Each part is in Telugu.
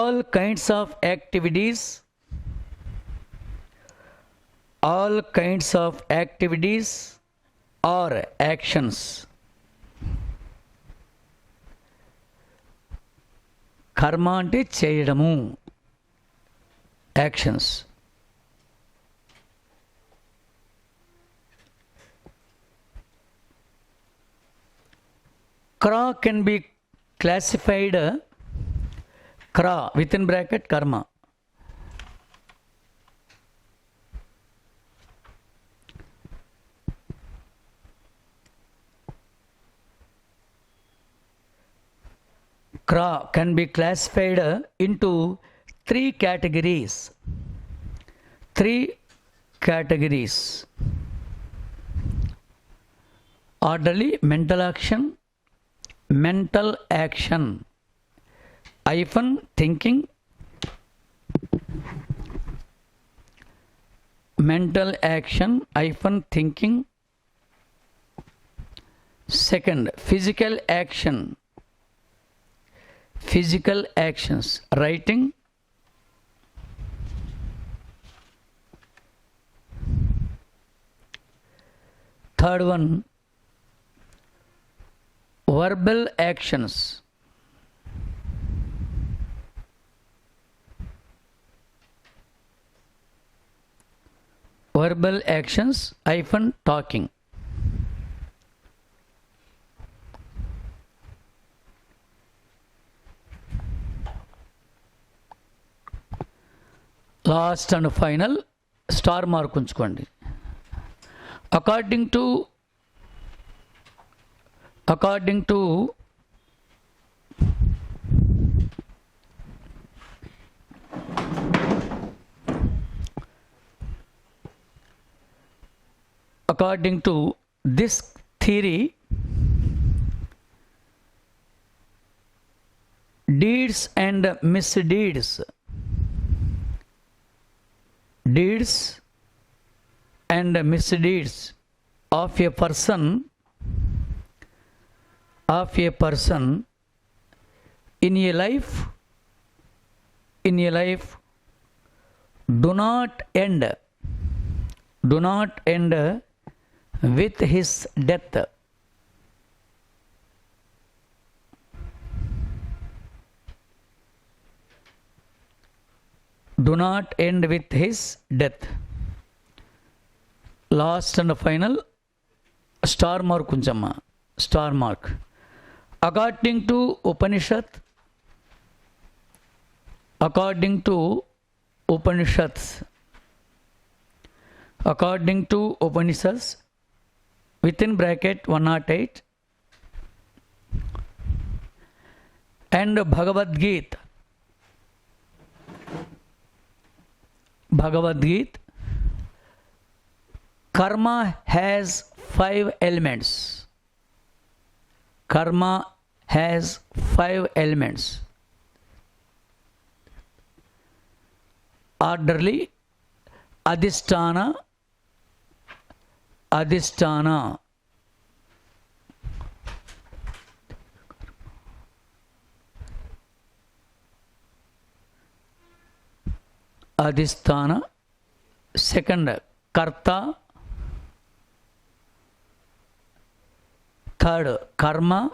all kinds of activities or actions. కర్మ అంటే చేయడము, actions. Kra can be classified, kra within bracket karma. Kra can be classified into three categories. Orderly mental action, thinking, mental action thinking. Second, physical actions, writing. Third one, verbal actions. Talking. Last and final, star mark ఉంచుకోండి. According to according to this theory, deeds and misdeeds, of a person in a life do not end with his death. Do not end with his death. Last and final, star mark unchama. Star mark. According to Upanishads, within bracket 108, and Bhagavad Gita, karma has 5 elements. Orderly, adhisthana, second, karta, third, karma,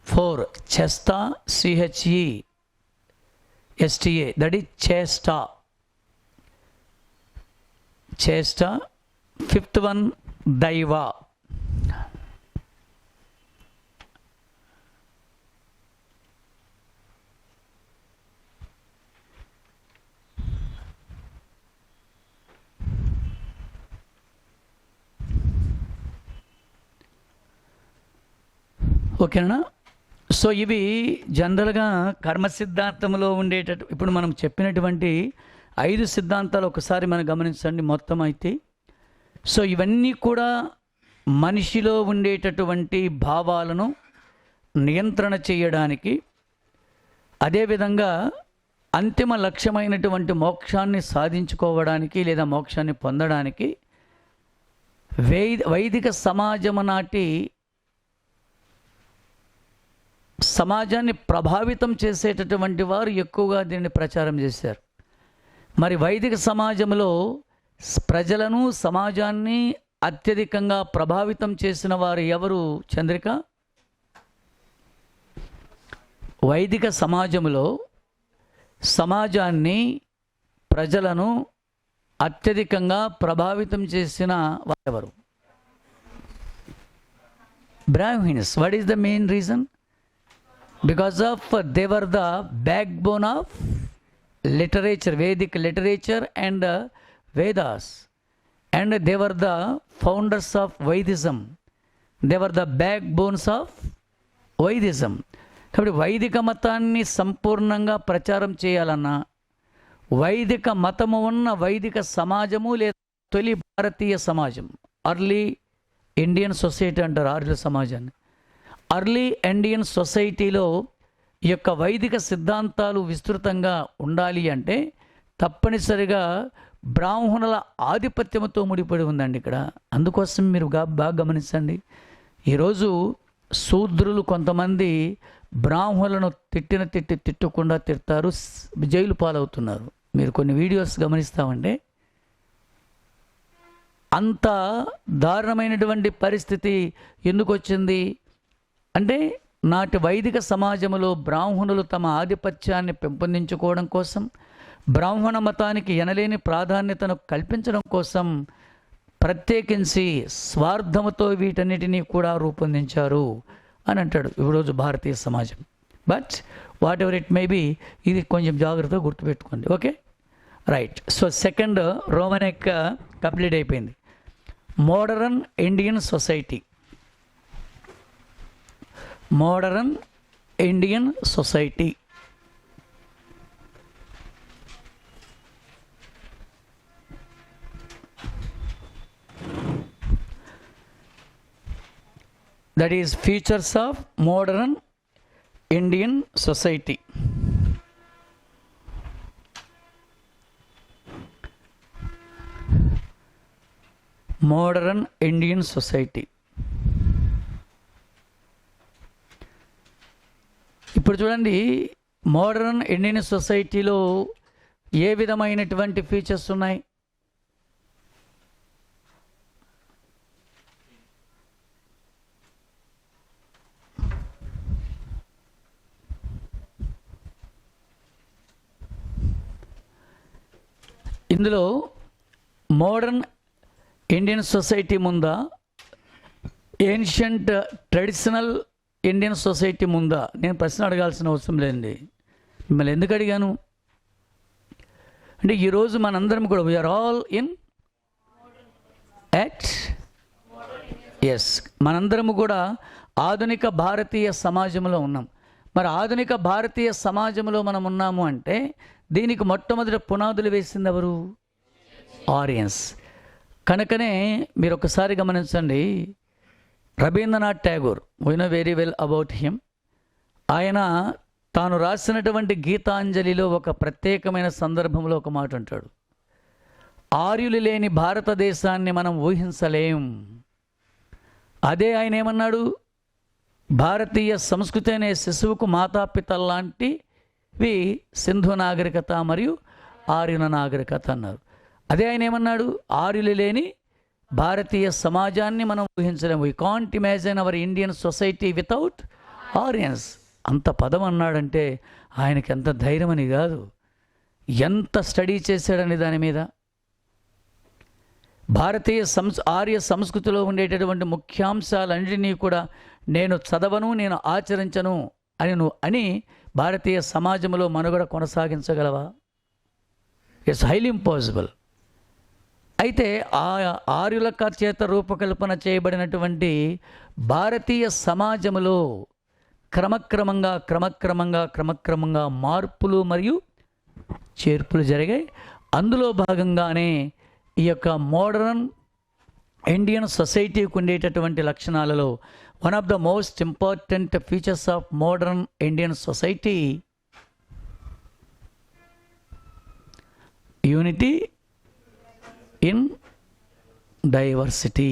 4, chesta, chesta, that is chesta. Fifth one, daiva. ఓకేనా? సో ఇవి జనరల్గా కర్మ సిద్ధాంతంలో ఉండేటట్టు ఇప్పుడు మనం చెప్పినటువంటి 5 సిద్ధాంతాలు ఒకసారి మనం గమనించండి మొత్తం అయితే. సో ఇవన్నీ కూడా మనిషిలో ఉండేటటువంటి భావాలను నియంత్రణ చేయడానికి, అదేవిధంగా అంతిమ లక్ష్యమైనటువంటి మోక్షాన్ని సాధించుకోవడానికి లేదా మోక్షాన్ని పొందడానికి వైదిక సమాజం నాటి సమాజాన్ని ప్రభావితం చేసేటటువంటి వారు ఎక్కువగా దీన్ని ప్రచారం చేశారు. మరి వైదిక సమాజంలో ప్రజలను సమాజాన్ని అత్యధికంగా ప్రభావితం చేసిన వారు ఎవరు చంద్రిక? వైదిక సమాజంలో సమాజాన్ని ప్రజలను అత్యధికంగా ప్రభావితం చేసిన వారెవరు? Brahmins. What is the main reason? Because of they were the back bone of literature, Vedic literature and Vedas, and they were the founders of Vaidism. They were the backbones of Vaidism. కాబట్టి వైదిక మతాన్ని సంపూర్ణంగా ప్రచారం చేయాలన్నా, వైదిక మతము ఉన్న వైదిక సమాజము లేదా తొలి భారతీయ సమాజం, అర్లీ ఇండియన్ సొసైటీ అంటారు ఆర్యుల సమాజాన్ని. అర్లీ ఇండియన్ సొసైటీలో ఈ యొక్క వైదిక సిద్ధాంతాలు విస్తృతంగా ఉండాలి అంటే తప్పనిసరిగా బ్రాహ్మణుల ఆధిపత్యంతో ముడిపడి ఉందండి ఇక్కడ. అందుకోసం మీరు బాగా గమనించండి. ఈరోజు శూద్రులు కొంతమంది బ్రాహ్మణులను తిట్టకుండా తిడతారు, జైలు పాలవుతున్నారు. మీరు కొన్ని వీడియోస్ గమనిస్తామంటే అంత దారుణమైనటువంటి పరిస్థితి ఎందుకు వచ్చింది అంటే, నాటి వైదిక సమాజంలో బ్రాహ్మణులు తమ ఆధిపత్యాన్ని పెంపొందించుకోవడం కోసం, బ్రాహ్మణ మతానికి ఎనలేని ప్రాధాన్యతను కల్పించడం కోసం ప్రత్యేకించి స్వార్థముతో వీటన్నిటినీ కూడా రూపొందించారు అని అంటాడు ఈరోజు భారతీయ సమాజం. But whatever it may be, ఇది కొంచెం జాగ్రత్తగా గుర్తుపెట్టుకోండి. Okay, right. సో సెకండ్ రోమనెక్ కంప్లీట్ అయిపోయింది. Modern Indian society. Modern Indian society that is features of modern Indian society. Modern Indian society. ఇప్పుడు చూడండి, మోడర్న్ ఇండియన్ సొసైటీలో ఏ విధమైనటువంటి ఫీచర్స్ ఉన్నాయి? ఇందులో మోడర్న్ ఇండియన్ సొసైటీ ముందా, ఏన్షియంట్ ట్రెడిషనల్ ఇండియన్ సొసైటీ ముందా? నేను ప్రశ్న అడగాల్సిన అవసరం లేదండి. మిమ్మల్ని ఎందుకు అడిగాను అంటే, ఈరోజు మనందరం కూడా we are all Indians, మనందరము కూడా ఆధునిక భారతీయ సమాజంలో ఉన్నాం. మరి ఆధునిక భారతీయ సమాజంలో మనం ఉన్నాము అంటే దీనికి మొట్టమొదటి పునాదులు వేసింది ఎవరు? ఆరియన్స్. కనుకనే మీరు ఒకసారి గమనించండి, Rabindranath Tagore, we know very well about him. ఆయన తాను రాసినటువంటి గీతాంజలిలో ఒక ప్రత్యేకమైన సందర్భంలో ఒక మాట అంటాడు, ఆర్యులు లేని భారతదేశాన్ని మనం ఊహించలేం. అదే ఆయన ఏమన్నాడు, భారతీయ సంస్కృతి అనే శిశువుకు మాతాపితల్లాంటివి సింధు నాగరికత మరియు ఆర్యుల నాగరికత అన్నారు. అదే ఆయన ఏమన్నాడు, ఆర్యులు లేని భారతీయ సమాజాన్ని మనం ఊహించలేము. We can't imagine hour Indian society without ఆరియన్స్. అంత పదం అన్నాడంటే ఆయనకి ఎంత ధైర్యం అని కాదు, ఎంత స్టడీ చేశాడని దాని మీద. భారతీయ ఆర్య సంస్కృతిలో ఉండేటటువంటి ముఖ్యాంశాలన్నింటినీ కూడా నేను చదవను, నేను ఆచరించను అని భారతీయ సమాజంలో మనుగడ కొనసాగించగలవా? It's highly impossible. అయితే ఆ ఆర్యుల చేత రూపకల్పన చేయబడినటువంటి భారతీయ సమాజంలో క్రమక్రమంగా మార్పులు మరియు చేర్పులు జరిగాయి. అందులో భాగంగానే ఈ యొక్క మోడర్న్ ఇండియన్ సొసైటీకి ఉండేటటువంటి లక్షణాలలో one of the most important features of modern Indian society unity in diversity.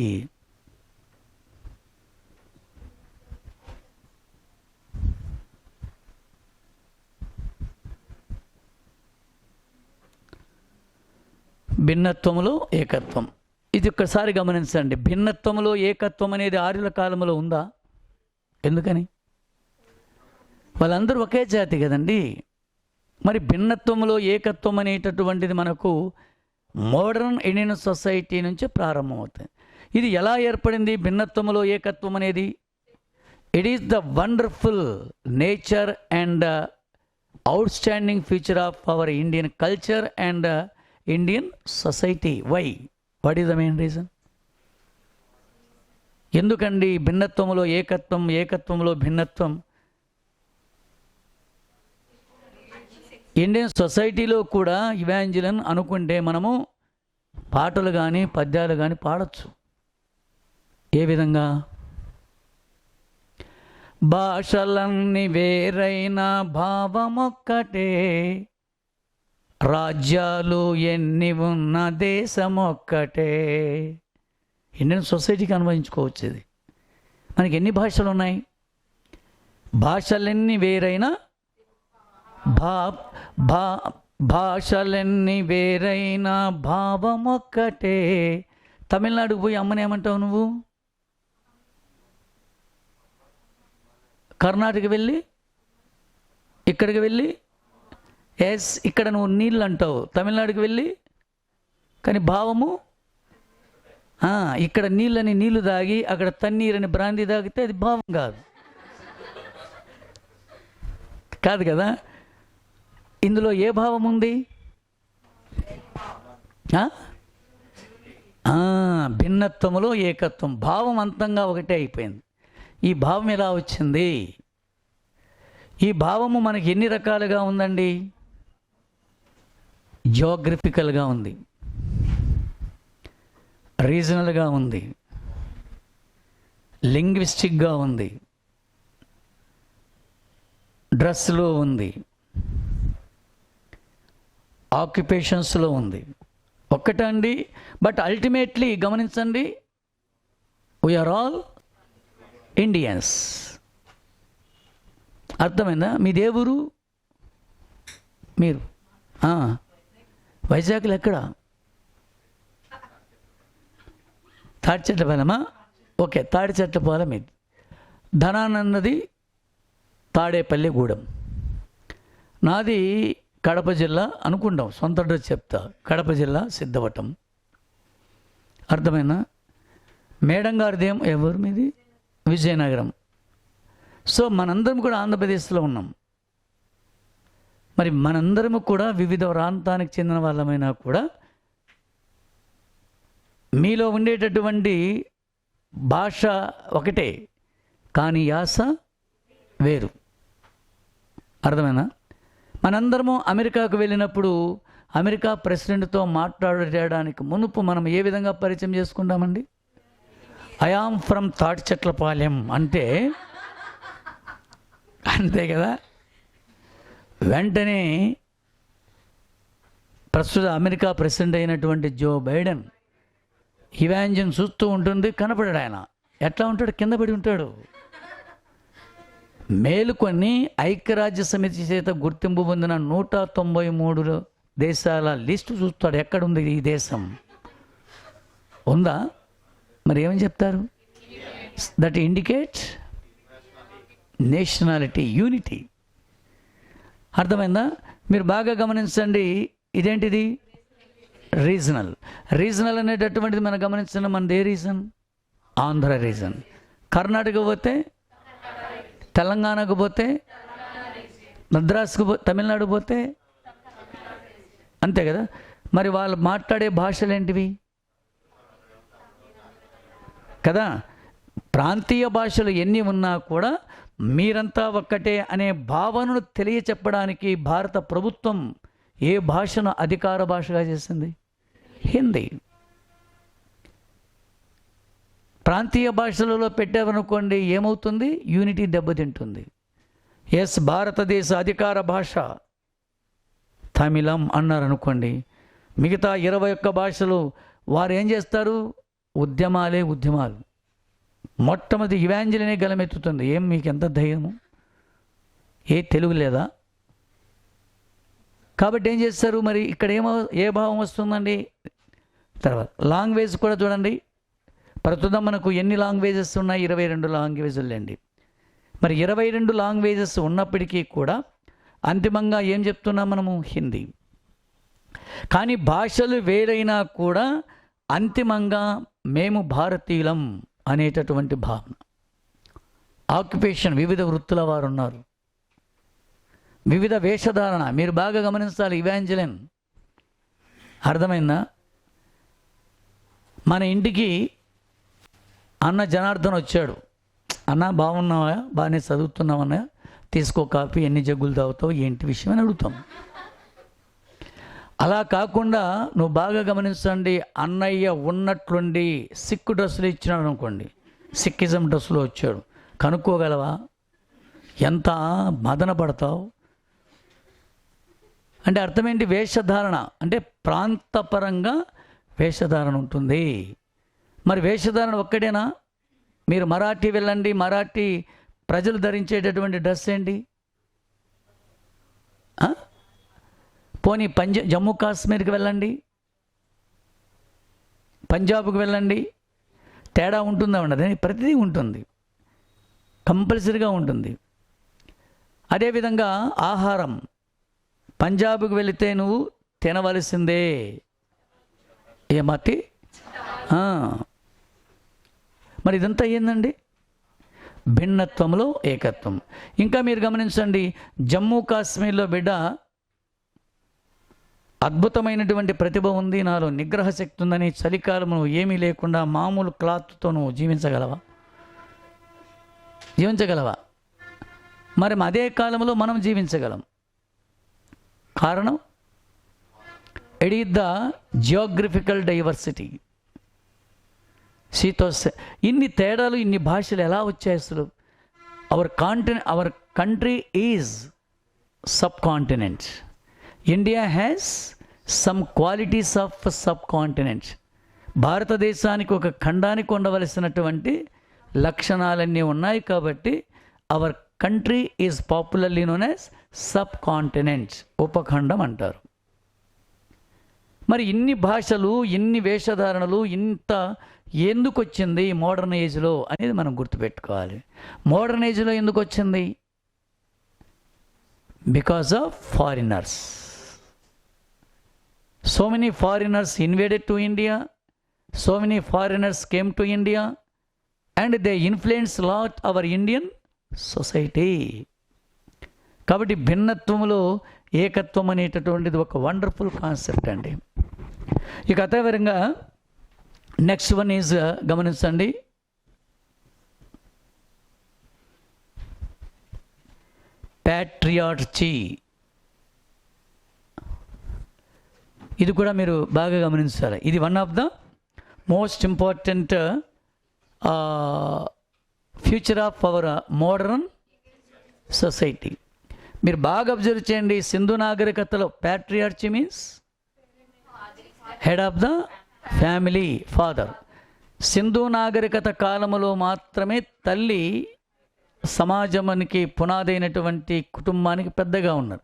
భిన్నత్వములో ఏకత్వం. ఇది ఒక్కసారి గమనించండి. భిన్నత్వములో ఏకత్వం అనేది ఆర్యుల కాలంలో ఉందా? ఎందుకని? వాళ్ళందరూ ఒకే జాతి కదండి. మరి భిన్నత్వంలో ఏకత్వం అనేటటువంటిది మనకు మోడర్న్ ఇండియన్ సొసైటీ నుంచి ప్రారంభమవుతుంది. ఇది ఎలా ఏర్పడింది భిన్నత్వంలో ఏకత్వం అనేది? It is the wonderful nature and outstanding feature of our Indian culture and Indian society. Why? What is the main reason? ఎందుకండి భిన్నత్వంలో ఏకత్వం, ఏకత్వంలో భిన్నత్వం? ఇండియన్ సొసైటీలో కూడా ఇవాంజలిన్ అనుకుంటే మనము పాటలు కానీ పద్యాలు కానీ పాడచ్చు. ఏ విధంగా? భాషలన్నీ వేరైన భావమొక్కటే, రాజ్యాలు ఎన్ని ఉన్న దేశమొక్కటే. ఇండియన్ సొసైటీకి అన్వయించుకోవచ్చు ఇది. మనకి ఎన్ని భాషలు ఉన్నాయి? భాషలన్నీ వేరైన భాషలన్నీ వేరైన భావమొక్కటే. తమిళనాడుకు పోయి అమ్మని ఏమంటావు నువ్వు? కర్ణాటక వెళ్ళి ఇక్కడికి వెళ్ళి ఎస్ ఇక్కడ నువ్వు నీళ్ళు అంటావు. తమిళనాడుకి వెళ్ళి కానీ భావము ఇక్కడ నీళ్ళని నీళ్లు తాగి అక్కడ తన్నీరని బ్రాందీ తాగితే అది భావం కాదు. కాదు కదా. ఇందులో ఏ భావం ఉంది? భిన్నత్వములో ఏకత్వం. భావం అంతంగా ఒకటే అయిపోయింది. ఈ భావం ఎలా వచ్చింది? ఈ భావము మనకి ఎన్ని రకాలుగా ఉందండి? జియోగ్రఫికల్గా ఉంది, రీజనల్గా ఉంది, లింగ్విస్టిక్గా ఉంది, డ్రెస్లో ఉంది, ఆక్యుపేషన్స్లో ఉంది. ఒక్కటండి. బట్ అల్టిమేట్లీ గమనించండి, వీఆర్ ఆల్ ఇండియన్స్. అర్థమైందా? మీ దేవురు మీరు వైజాగ్లో ఎక్కడ? తాడిచెట్లపాలెమా? ఓకే, తాడిచెట్లపాలెం. ఇది ధనానందది తాడేపల్లిగూడెం. నాది కడప జిల్లా అనుకుంటాం, సొంత అడ్రస్ చెప్తా. కడప జిల్లా సిద్ధవటం. అర్థమైనా? మేడం గారిది ఎవరు మీది? విజయనగరం. సో మనందరం కూడా ఆంధ్రప్రదేశ్లో ఉన్నాం. మరి మనందరము కూడా వివిధ ప్రాంతానికి చెందిన వాళ్ళమైనా కూడా మీలో ఉండేటటువంటి భాష ఒకటే, కానీ యాస వేరు. అర్థమైనా? మనందరము అమెరికాకు వెళ్ళినప్పుడు అమెరికా ప్రెసిడెంట్తో మాట్లాడడానికి మునుపు మనం ఏ విధంగా పరిచయం చేసుకుంటామండి? ఐ ఆమ్ ఫ్రమ్ తాడిచెట్లపాలెం అంటే అంతే కదా. వెంటనే ప్రస్తుత అమెరికా ప్రెసిడెంట్ అయినటువంటి జో బైడెన్ ఇవాంజన్ చూస్తూ ఉంటుంది, కనపడాడు. ఆయన ఎట్లా ఉంటాడు? కింద పడి ఉంటాడు. మేలుకొని ఐక్యరాజ్య సమితి చేత గుర్తింపు పొందిన 193 దేశాల లిస్టు చూస్తాడు. ఎక్కడుంది ఈ దేశం? ఉందా? మరి ఏమని చెప్తారు? That indicate nationality, unity. అర్థమైందా? మీరు బాగా గమనించండి. ఇదేంటిది? రీజనల్. రీజనల్ అనేటటువంటిది మనం గమనించండి. మనది ఏ రీజన్? ఆంధ్ర రీజన్. కర్ణాటక పోతే, తెలంగాణకు పోతే, మద్రాసుకు తమిళనాడు పోతే అంతే కదా. మరి వాళ్ళు మాట్లాడే భాషలు ఏంటివి కదా. ప్రాంతీయ భాషలు ఎన్ని ఉన్నా కూడా మీరంతా ఒక్కటే అనే భావనను తెలియచెప్పడానికి భారత ప్రభుత్వం ఏ భాషను అధికార భాషగా చేసింది? హిందీ. ప్రాంతీయ భాషలలో పెట్టామనుకోండి ఏమవుతుంది? యూనిటీ దెబ్బతింటుంది. ఎస్, భారతదేశ అధికార భాష తమిళం అన్నారనుకోండి, మిగతా 21 భాషలు వారు ఏం చేస్తారు? ఉద్యమాలు. మొట్టమొదటి ఇవాంజలినే గలమెత్తుతుంది. ఏం మీకు ఎంత ధైర్యము? ఏ తెలుగు లేదా? కాబట్టి ఏం చేస్తారు? మరి ఇక్కడ ఏ భావం వస్తుందండి? తర్వాత లాంగ్వేజ్ కూడా చూడండి, ప్రస్తుతం మనకు ఎన్ని లాంగ్వేజెస్ ఉన్నాయి? 22 లాంగ్వేజులు అండి. మరి 22 లాంగ్వేజెస్ ఉన్నప్పటికీ కూడా అంతిమంగా ఏం చెప్తున్నాం మనము? హిందీ. కానీ భాషలు వేరైనా కూడా అంతిమంగా మేము భారతీయులం అనేటటువంటి భావన. ఆక్యుపేషన్, వివిధ వృత్తుల వారు ఉన్నారు, వివిధ వేషధారణ. మీరు బాగా గమనించాలి. ఇవాంజలిన్ అర్థమైందా? మన ఇంటికి అన్న జనార్దన్ వచ్చాడు. అన్న బాగున్నావా, బాగానే చదువుతున్నావన్నా, తీసుకో కాపీ, ఎన్ని జగ్గులు తాగుతావు, ఏంటి విషయం అని అడుగుతాం. అలా కాకుండా నువ్వు బాగా గమనించండి, అన్నయ్య ఉన్నట్లుండి సిక్కు డ్రెస్సులు ఇచ్చినాడు అనుకోండి, సిక్కిజం డ్రెస్సులో వచ్చాడు, కనుక్కోగలవా? ఎంత మదన పడతావు అంటే అర్థం ఏంటి? వేషధారణ అంటే ప్రాంతపరంగా వేషధారణ ఉంటుంది. మరి వేషధారణ ఒక్కడేనా? మీరు మరాఠీ వెళ్ళండి, మరాఠీ ప్రజలు ధరించేటటువంటి డ్రెస్ ఏంటి? పోనీ జమ్మూ కాశ్మీర్కి వెళ్ళండి, పంజాబ్కి వెళ్ళండి, తేడా ఉంటుందా? ఉండదు. ప్రతిదీ ఉంటుంది, కంపల్సరీగా ఉంటుంది. అదేవిధంగా ఆహారం, పంజాబ్కి వెళితే నువ్వు తినవలసిందే ఏమట్టి. మరి ఇదంతా ఏందండి? భిన్నత్వంలో ఏకత్వం. ఇంకా మీరు గమనించండి, జమ్మూ కాశ్మీర్లో బిడ్డ అద్భుతమైనటువంటి ప్రతిభ ఉంది, నాలో నిగ్రహ శక్తి ఉందని చలికాలం నువ్వు ఏమీ లేకుండా మామూలు క్లాత్తో నువ్వు జీవించగలవా? మరి అదే కాలంలో మనం జీవించగలం. కారణం it is the geographical diversity. ఇన్ని తేడాలు, ఇన్ని భాషలు ఎలా వచ్చాయి అసలు? Our country is subcontinent. India has some qualities of subcontinent. భారతదేశానికి ఒక ఖండానికి ఉండవలసినటువంటి లక్షణాలన్నీ ఉన్నాయి. కాబట్టి our country is popularly known as subcontinent, ఉపఖండం అంటారు. మరి ఇన్ని భాషలు, ఇన్ని వేషధారణలు, ఇంత ఎందుకు వచ్చింది మోడర్న్ ఏజ్లో అనేది మనం గుర్తుపెట్టుకోవాలి. మోడర్న్ ఏజ్లో ఎందుకు వచ్చింది? Because of foreigners. So many foreigners invaded to India, so many foreigners came to India and they influence lot hour Indian society. కాబట్టి భిన్నత్వంలో ఏకత్వం అనేటటువంటిది ఒక వండర్ఫుల్ కాన్సెప్ట్ అండి. ఇక అదేవిధంగా నెక్స్ట్ వన్ ఈజ్ గమనించండి, ప్యాట్రియార్చీ. ఇది కూడా మీరు బాగా గమనించాలి. ఇది one of the most important future of our modern society. మీరు బాగా అబ్జర్వ్ చేయండి, సింధు నాగరికతలో patriarchy means head of the family, father. Sindhu నాగరికత కాలంలో మాత్రమే తల్లి సమాజానికి పునాదైనటువంటి కుటుంబానికి పెద్దగా ఉన్నారు.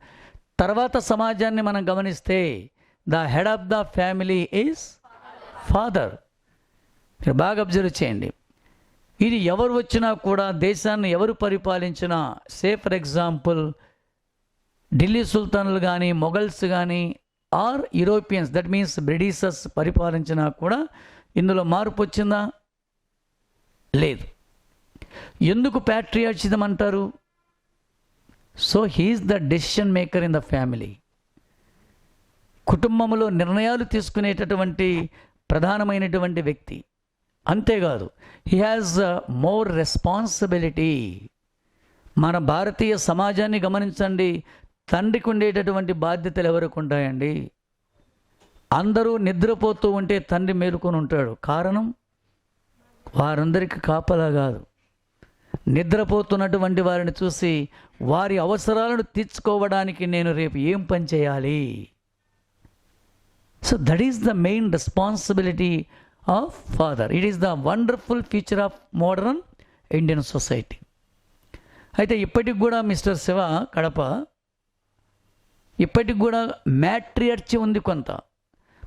తర్వాత సమాజాన్ని మనం గమనిస్తే the head of the family is father. మీరు బాగా అబ్జర్వ్ చేయండి. ఇది ఎవరు వచ్చినా కూడా, దేశాన్ని ఎవరు పరిపాలించినా, సే ఫర్ ఎగ్జాంపుల్ ఢిల్లీ సుల్తాన్లు కానీ, మొఘల్స్ కానీ, or Europeans, that means Britishers పరిపాలించినా కూడా ఇందులో మార్పు వచ్చిందా? లేదు. ఎందుకు ప్యాట్రియార్చిజం అంటారు? So he is the decision maker in the family. కుటుంబంలో నిర్ణయాలు తీసుకునేటటువంటి ప్రధానమైనటువంటి వ్యక్తి. అంతేకాదు, హీ హ్యాస్ మోర్ రెస్పాన్సిబిలిటీ. మన భారతీయ సమాజాన్ని గమనించండి, తండ్రికి ఉండేటటువంటి బాధ్యతలు ఎవరికి ఉంటాయండి? అందరూ నిద్రపోతూ ఉంటే తండ్రి మేలుకొని ఉంటాడు. కారణం, వారందరికీ కాపలా కాదు, నిద్రపోతున్నటువంటి వారిని చూసి వారి అవసరాలను తీర్చుకోవడానికి నేను రేపు ఏం పని చేయాలి. So that is the main responsibility of father. It is the wonderful feature of modern Indian society. అయితే ఇప్పటికి కూడా మిస్టర్ శివ కడప, ఇప్పటికి కూడా మ్యాట్రియార్చీ ఉంది కొంత.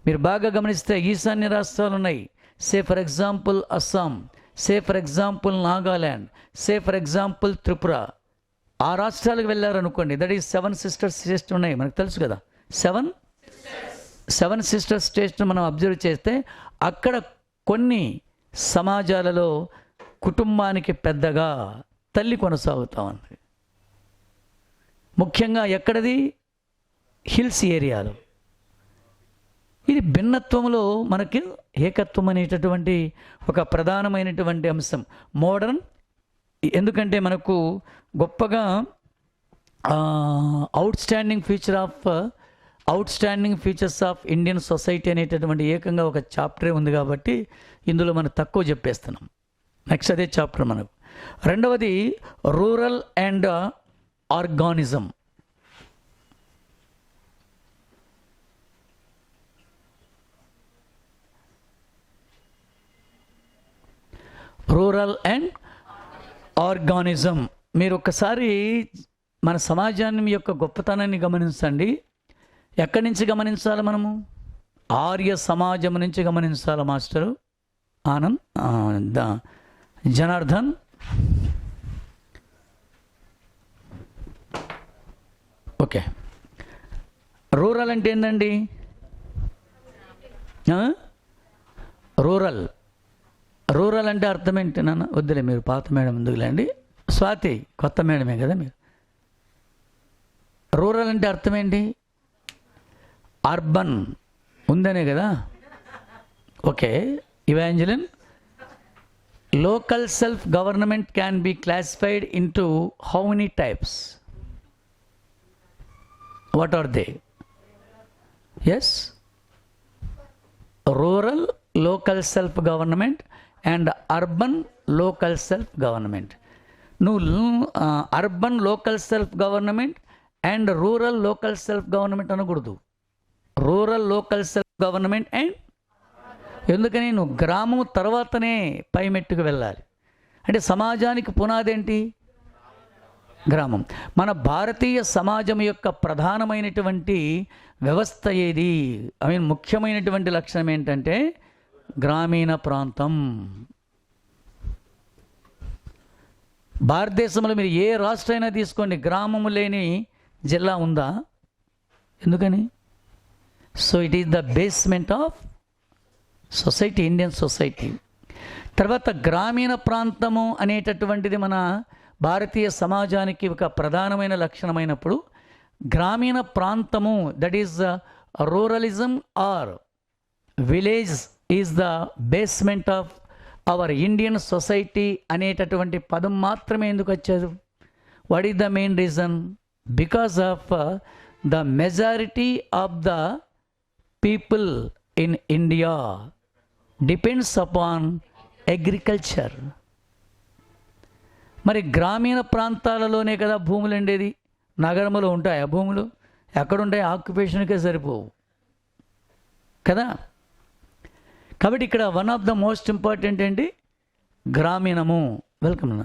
మీరు బాగా గమనిస్తే ఈశాన్య రాష్ట్రాలు ఉన్నాయి. సే for example Assam, say for example Nagaland, say for example Tripura. ఆ రాష్ట్రాలకు వెళ్ళారనుకోండి, దట్ ఈస్ 7 సిస్టర్ స్టేట్స్ ఉన్నాయి, మనకు తెలుసు కదా. సెవెన్ సిస్టర్ స్టేట్స్ మనం అబ్జర్వ్ చేస్తే అక్కడ కొన్ని సమాజాలలో కుటుంబానికి పెద్దగా తల్లి కొనసాగుతూ ఉంది. ముఖ్యంగా ఎక్కడది? హిల్స్ ఏరియాలో. ఇది భిన్నత్వంలో మనకి ఏకత్వం అనేటటువంటి ఒక ప్రధానమైనటువంటి అంశం. మోడర్న్, ఎందుకంటే మనకు గొప్పగా out standing features of Indian society అనేటటువంటి ఏకంగా ఒక చాప్టరే ఉంది కాబట్టి ఇందులో మనం తక్కువ చెప్పేస్తున్నాం. నెక్స్ట్ అదే చాప్టర్ మనకు. రెండవది rural and organism. Rural and organism. మీరు ఒక్కసారి మన సమాజాన్ని యొక్క గొప్పతనాన్ని గమనించండి. ఎక్కడి నుంచి గమనించాలి మనము? ఆర్య సమాజం నుంచి గమనించాలి. Master Anand, Janardhan, okay. Rural అంటే ఏంటండి? రూరల్ అంటే అర్థం ఏంటి నాన్న? వద్దులే, మీరు పాత మేడం ఎందుకులేండి. స్వాతి కొత్త మేడమే కదా మీరు. రూరల్ అంటే అర్థం ఏంటి? అర్బన్ ఉందనే కదా. Okay. Evangeline, local self-government can be classified into how many types? What are they? Yes? Rural local self-government and urban local self-government. No, urban local self-government and rural local self-government అనకూడదు. Rural local self government and, ఎందుకని నువ్వు గ్రామం తర్వాతనే పైమెట్టుకు వెళ్ళాలి. అంటే సమాజానికి పునాది ఏంటి? గ్రామం. మన భారతీయ సమాజం యొక్క ప్రధానమైనటువంటి వ్యవస్థ ఏది? ముఖ్యమైనటువంటి లక్షణం ఏంటంటే గ్రామీణ ప్రాంతం. భారతదేశంలో మీరు ఏ రాష్ట్రైనా తీసుకోండి, గ్రామము లేని జిల్లా ఉందా? ఎందుకని? So it is the basement of society, Indian society. తర్వాత గ్రామీణ ప్రాంతము అనేటటువంటిది మన భారతీయ సమాజానికి ఒక ప్రధానమైన లక్షణమైనప్పుడు, గ్రామీణ ప్రాంతము that is ruralism or village is the basement of our Indian society అనేటటువంటి పదం మాత్రమే ఎందుకు వచ్చారు? What is the main reason? Because of the majority of the people in India depends upon agriculture. మరి గ్రామీణ ప్రాంతాలలోనే కదా భూములు ఉండేది. నగరంలో ఉంటాయి ఆ భూములు? ఎక్కడుంటాయి? ఆక్యుపేషన్కే సరిపోవు కదా. కాబట్టి ఇక్కడ one of the most important ఏంటి? గ్రామీణము. వెల్కమ్.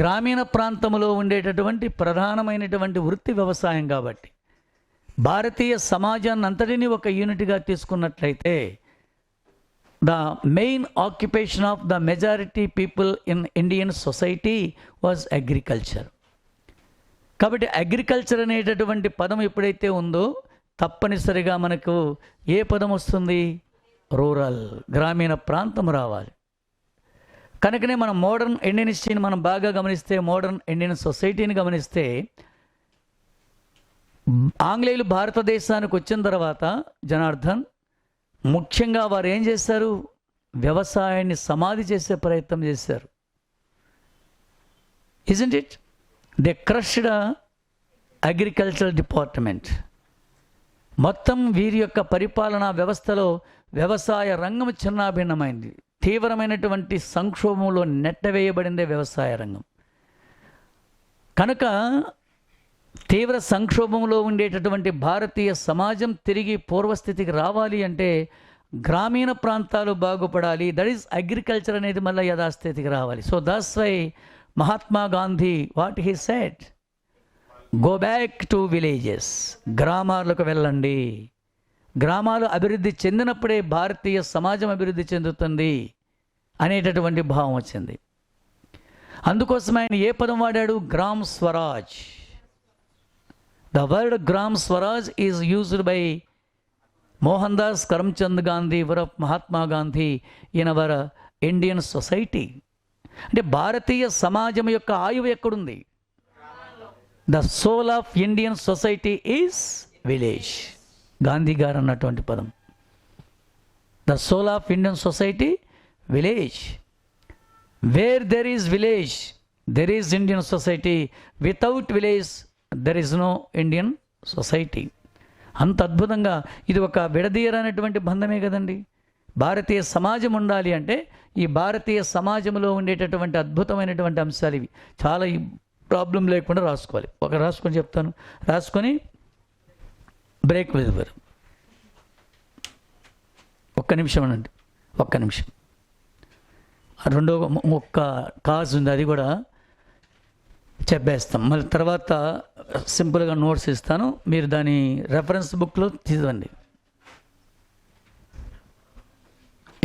గ్రామీణ ప్రాంతంలో ఉండేటటువంటి ప్రధానమైనటువంటి వృత్తి వ్యవసాయం. కాబట్టి భారతీయ సమాజాన్ని అంతటినీ ఒక యూనిట్గా తీసుకున్నట్లయితే the main occupation of the majority people in Indian society was agriculture. కాబట్టి అగ్రికల్చర్ అనేటటువంటి పదం ఎప్పుడైతే ఉందో తప్పనిసరిగా మనకు ఏ పదం వస్తుంది? రూరల్, గ్రామీణ ప్రాంతం రావాలి. కనుకనే మనం మోడర్న్ ఇండియన్ హిస్టరీని మనం బాగా గమనిస్తే, మోడర్న్ ఇండియన్ సొసైటీని గమనిస్తే, ఆంగ్లేయులు భారతదేశానికి వచ్చిన తర్వాత జనార్దన్ ముఖ్యంగా వారు ఏం చేశారు? వ్యవసాయాన్ని సమాధి చేసే ప్రయత్నం చేశారు. Isn't it? They crushed agricultural department. మొత్తం వీరి యొక్క పరిపాలనా వ్యవస్థలో వ్యవసాయ రంగం చిన్నాభిన్నమైంది. తీవ్రమైనటువంటి సంక్షోభంలో నెట్టవేయబడిందే వ్యవసాయ రంగం. కనుక తీవ్ర సంక్షోభంలో ఉండేటటువంటి భారతీయ సమాజం తిరిగి పూర్వస్థితికి రావాలి అంటే గ్రామీణ ప్రాంతాలు బాగుపడాలి. దట్ ఈస్ అగ్రికల్చర్ అనేది మళ్ళీ యథాస్థితికి రావాలి. So that's why Mahatma Gandhi what he said, go back to villages. గ్రామాలకు వెళ్ళండి. గ్రామాలు అభివృద్ధి చెందినప్పుడే భారతీయ సమాజం అభివృద్ధి చెందుతుంది అనేటటువంటి భావం వచ్చింది. అందుకోసం ఆయన ఏ పదం వాడాడు? Gram Swaraj. The word Gram Swaraj is used by Mohandas Karamchand Gandhi Mahatma Gandhi in our Indian society. అంటే భారతీయ సమాజం యొక్క ఆయువు ఎక్కడుంది? The soul of Indian society is village. Gandhi గారు అన్నటువంటి పదం. The soul of Indian society village. Where there is village there is Indian society. Without village there is no Indian society. అంత అద్భుతంగా ఇది ఒక విడదీయరనేటువంటి బంధమే కదండి. భారతీయ సమాజం ఉండాలి అంటే ఈ భారతీయ సమాజంలో ఉండేటటువంటి అద్భుతమైనటువంటి అంశాలు ఇవి. చాలా ఈ ప్రాబ్లం లేకుండా రాసుకోవాలి. రాసుకొని చెప్తాను. రాసుకొని బ్రేక్ వెళ్తారు. ఒక్క నిమిషం అనండి, ఒక్క నిమిషం. రెండో ఒక్క కాజ్ ఉంది, అది కూడా చెప్పేస్తాం. మళ్ళీ తర్వాత సింపుల్గా నోట్స్ ఇస్తాను, మీరు దాని రెఫరెన్స్ బుక్లో తీసుకోండి.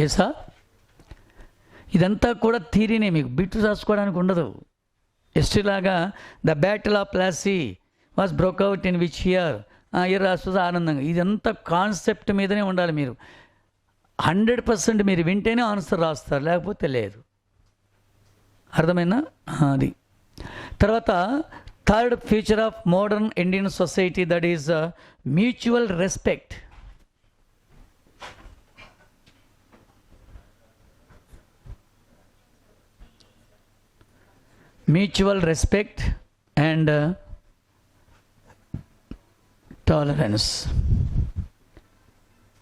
ఏసా ఇదంతా కూడా థీరీనే, మీకు బిట్టు రాసుకోవడానికి ఉండదు. హిస్టరీలాగా the battle of Plassey was broke out in which year year రాస్తుంది ఆనందంగా. ఇదంతా కాన్సెప్ట్ మీదనే ఉండాలి. మీరు 100% మీరు వింటేనే ఆన్సర్ రాస్తారు, లేకపోతే లేదు. అర్థమైందా? అది. తర్వాత third feature of modern Indian society, that is mutual respect. Mutual respect and tolerance.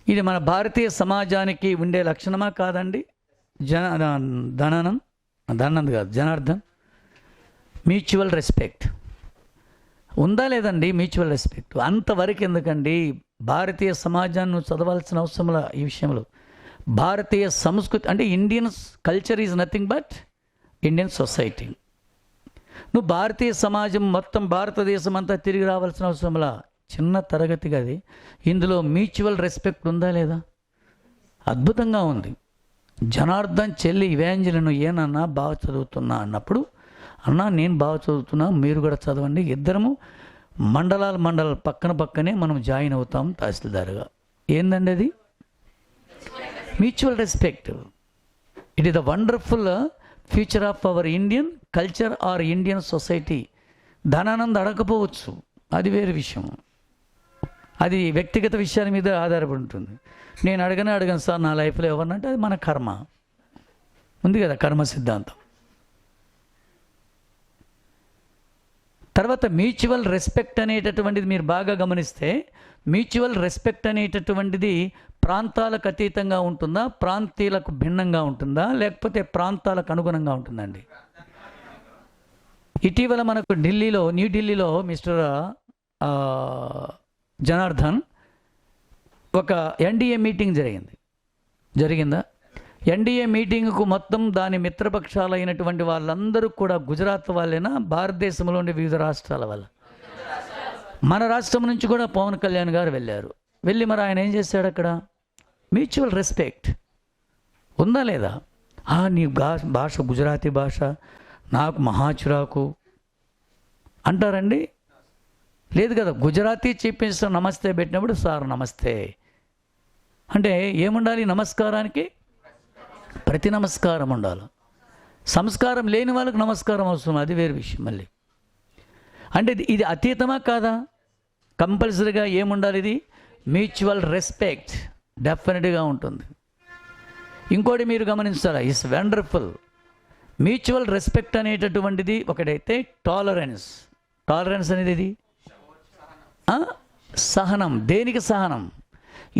ఇది మన భారతీయ సమాజానికి ఉండే లక్షణమా కాదండి? ధనానంద్ కాదు, జనార్దన్. మ్యూచువల్ రెస్పెక్ట్ ఉందా లేదండి? మ్యూచువల్ రెస్పెక్ట్ అంతవరకు ఎందుకండి? భారతీయ సమాజాన్ని చదవాల్సిన అవసరంలా ఈ విషయంలో. భారతీయ సంస్కృతి అంటే Indian culture is nothing but Indian society. నువ్వు భారతీయ సమాజం మొత్తం భారతదేశం అంతా తిరిగి రావాల్సిన అవసరంలా. చిన్న తరగతి గది, ఇందులో మ్యూచువల్ రెస్పెక్ట్ ఉందా లేదా? అద్భుతంగా ఉంది. జనార్దన్ చెల్లి ఇవాంజలిను ఏనన్నా బాగా చదువుతున్నా అన్నప్పుడు, అన్నా నేను బాగా చదువుతున్నా, మీరు కూడా చదవండి, ఇద్దరము మండలాలు పక్కనే మనం జాయిన్ అవుతాం తహసీల్దార్గా. ఏందండి అది? Mutual respect. It is the wonderful future of our Indian culture or Indian society. Dhanananda అడగకపోవచ్చు, అది వేరే విషయం. అది వ్యక్తిగత విషయాల మీద ఆధారపడి ఉంటుంది. నేను అడగను సార్ నా లైఫ్లో ఎవరినంటే అది మన కర్మ ఉంది కదా, కర్మ సిద్ధాంతం. తర్వాత మ్యూచువల్ రెస్పెక్ట్ అనేటటువంటిది మీరు బాగా గమనిస్తే, మ్యూచువల్ రెస్పెక్ట్ అనేటటువంటిది ప్రాంతాలకు అతీతంగా ఉంటుందా, ప్రాంతీయులకు భిన్నంగా ఉంటుందా, లేకపోతే ప్రాంతాలకు అనుగుణంగా ఉంటుందండి? ఇటీవల మనకు న్యూఢిల్లీలో మిస్టర్ జనార్దన్ ఒక ఎన్డీఏ మీటింగ్ జరిగిందా? ఎన్డీఏ మీటింగ్కు మొత్తం దాని మిత్రపక్షాలైనటువంటి వాళ్ళందరూ కూడా గుజరాత్ వాళ్ళేనా, భారతదేశంలోని వివిధ రాష్ట్రాల వాళ్ళ? మన రాష్ట్రం నుంచి కూడా పవన్ కళ్యాణ్ గారు వెళ్ళి మరి ఆయన ఏం చేశాడు అక్కడ? మ్యూచువల్ రెస్పెక్ట్ ఉందా లేదా? నీ భాష గుజరాతీ భాష, నాకు మహాచురాకు అంటారండి? లేదు కదా. గుజరాతీ చీఫ్ మినిస్టర్ నమస్తే పెట్టినప్పుడు సార్ నమస్తే అంటే ఏముండాలి? నమస్కారానికి ప్రతి నమస్కారం ఉండాలి. సంస్కారం లేని వాళ్ళకి నమస్కారం అవసరం, అది వేరే విషయం మళ్ళీ. అంటే ఇది అతీతమా కాదా? కంపల్సరీగా ఏముండాలి? ఇది మ్యూచువల్ రెస్పెక్ట్ డెఫినెట్గా ఉంటుంది. ఇంకోటి మీరు గమనించాలా, ఇట్స్ వండర్ఫుల్. మ్యూచువల్ రెస్పెక్ట్ అనేటటువంటిది ఒకటైతే, టాలరెన్స్ అనేది ఇది సహనం. దేనికి సహనం?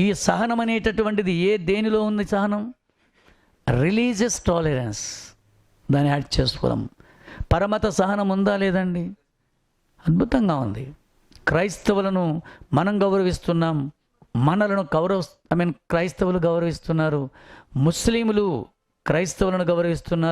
ఈ సహనం అనేటటువంటిది దేనిలో ఉంది సహనం? Religious tolerance. దాన్ని యాడ్ చేసుకోవడం. పరమత సహనం ఉందా లేదండి? అద్భుతంగా ఉంది. క్రైస్తవులను మనం గౌరవిస్తున్నాం, మనలను క్రైస్తవులు గౌరవిస్తున్నారు. ముస్లింలు క్రైస్తవులను గౌరవిస్తున్నారు.